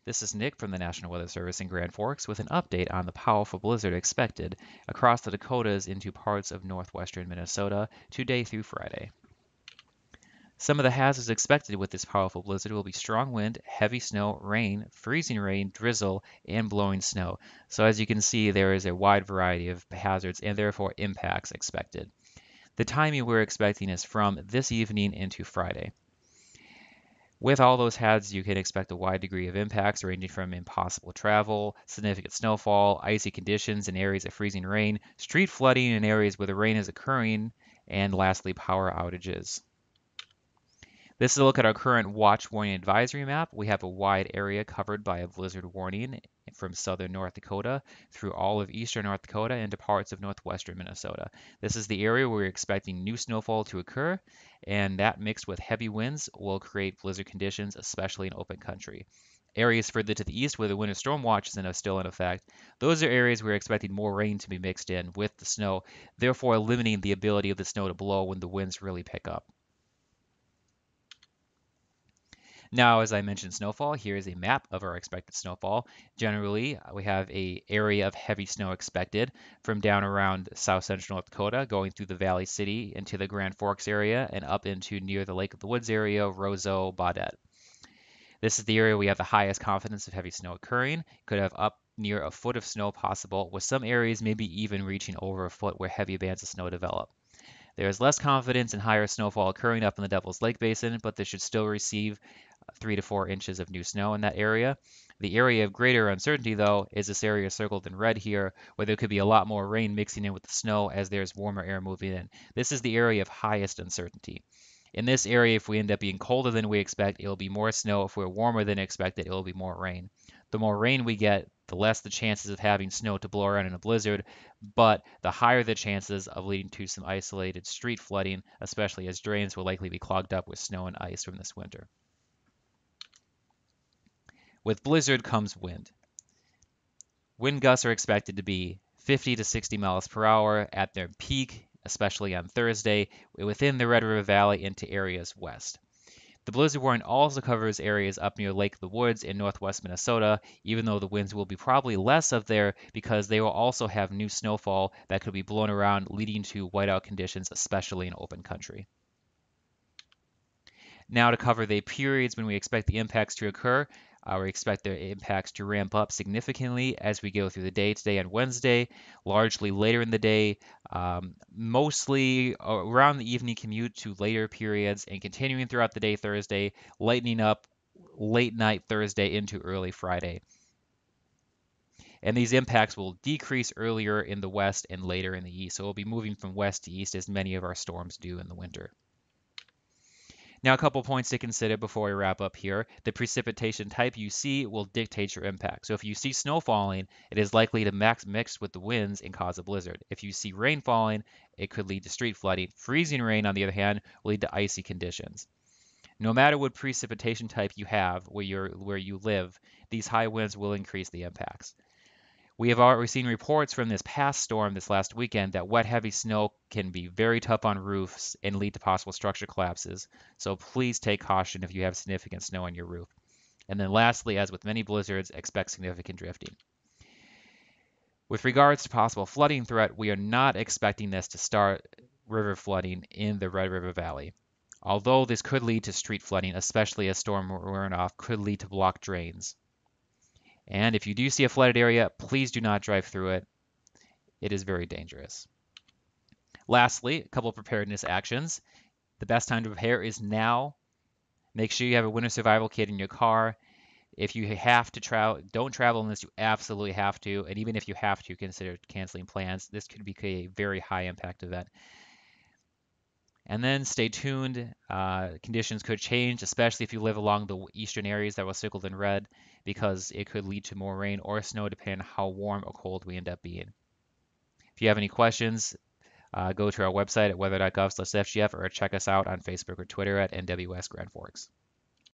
This is Nick from the National Weather Service in Grand Forks with an update on the powerful blizzard expected across the Dakotas into parts of northwestern Minnesota today through Friday. Some of the hazards expected with this powerful blizzard will be strong wind, heavy snow, rain, freezing rain, drizzle, and blowing snow. So as you can see, there is a wide variety of hazards and therefore impacts expected. The timing we're expecting is from this evening into Friday. With all those hazards, you can expect a wide degree of impacts ranging from impossible travel, significant snowfall, icy conditions in areas of freezing rain, street flooding in areas where the rain is occurring, and lastly, power outages. This is a look at our current watch warning advisory map. We have a wide area covered by a blizzard warning from southern North Dakota through all of eastern North Dakota into parts of northwestern Minnesota. This is the area where we're expecting new snowfall to occur, and that mixed with heavy winds will create blizzard conditions, especially in open country. Areas further to the east where the winter storm watch is still in effect, those are areas we're expecting more rain to be mixed in with the snow, therefore limiting the ability of the snow to blow when the winds really pick up. Now, as I mentioned snowfall, here is a map of our expected snowfall. Generally, we have an area of heavy snow expected from down around south central North Dakota, going through the Valley City into the Grand Forks area and up into near the Lake of the Woods area, Roseau, Baudette. This is the area we have the highest confidence of heavy snow occurring. Could have up near a foot of snow possible, with some areas maybe even reaching over a foot where heavy bands of snow develop. There is less confidence in higher snowfall occurring up in the Devil's Lake Basin, but this should still receive 3 to 4 inches of new snow in that area. The area of greater uncertainty, though, is this area circled in red here, where there could be a lot more rain mixing in with the snow as there's warmer air moving in. This is the area of highest uncertainty. In this area, if we end up being colder than we expect, it'll be more snow. If we're warmer than expected, it'll be more rain. The more rain we get, the less the chances of having snow to blow around in a blizzard, but the higher the chances of leading to some isolated street flooding, especially as drains will likely be clogged up with snow and ice from this winter. With blizzard comes wind. Wind gusts are expected to be 50 to 60 miles per hour at their peak, especially on Thursday, within the Red River Valley into areas west. The blizzard warning also covers areas up near Lake of the Woods in northwest Minnesota, even though the winds will be probably less up there because they will also have new snowfall that could be blown around, leading to whiteout conditions, especially in open country. Now to cover the periods when we expect the impacts to occur. We expect the impacts to ramp up significantly as we go through the day today and Wednesday, largely later in the day, mostly around the evening commute to later periods and continuing throughout the day Thursday, lightening up late night Thursday into early Friday. And these impacts will decrease earlier in the west and later in the east. So we'll be moving from west to east as many of our storms do in the winter. Now, a couple points to consider before we wrap up here. The precipitation type you see will dictate your impact. So if you see snow falling, it is likely to mix with the winds and cause a blizzard. If you see rain falling, it could lead to street flooding. Freezing rain, on the other hand, will lead to icy conditions. No matter what precipitation type you have where you live, these high winds will increase the impacts. We have already seen reports from this past storm this last weekend that wet, heavy snow can be very tough on roofs and lead to possible structure collapses. So please take caution if you have significant snow on your roof. And then lastly, as with many blizzards, expect significant drifting. With regards to possible flooding threat, we are not expecting this to start river flooding in the Red River Valley. Although this could lead to street flooding, especially as storm runoff could lead to blocked drains. And if you do see a flooded area, please do not drive through it. It is very dangerous. Lastly, a couple of preparedness actions. The best time to prepare is now. Make sure you have a winter survival kit in your car. If you have to travel, don't travel unless you absolutely have to. And even if you have to, consider canceling plans. This could be a very high impact event. And then stay tuned. Conditions could change, especially if you live along the eastern areas that were circled in red, because it could lead to more rain or snow depending on how warm or cold we end up being. If you have any questions, go to our website at weather.gov/FGF or check us out on Facebook or Twitter at NWS Grand Forks.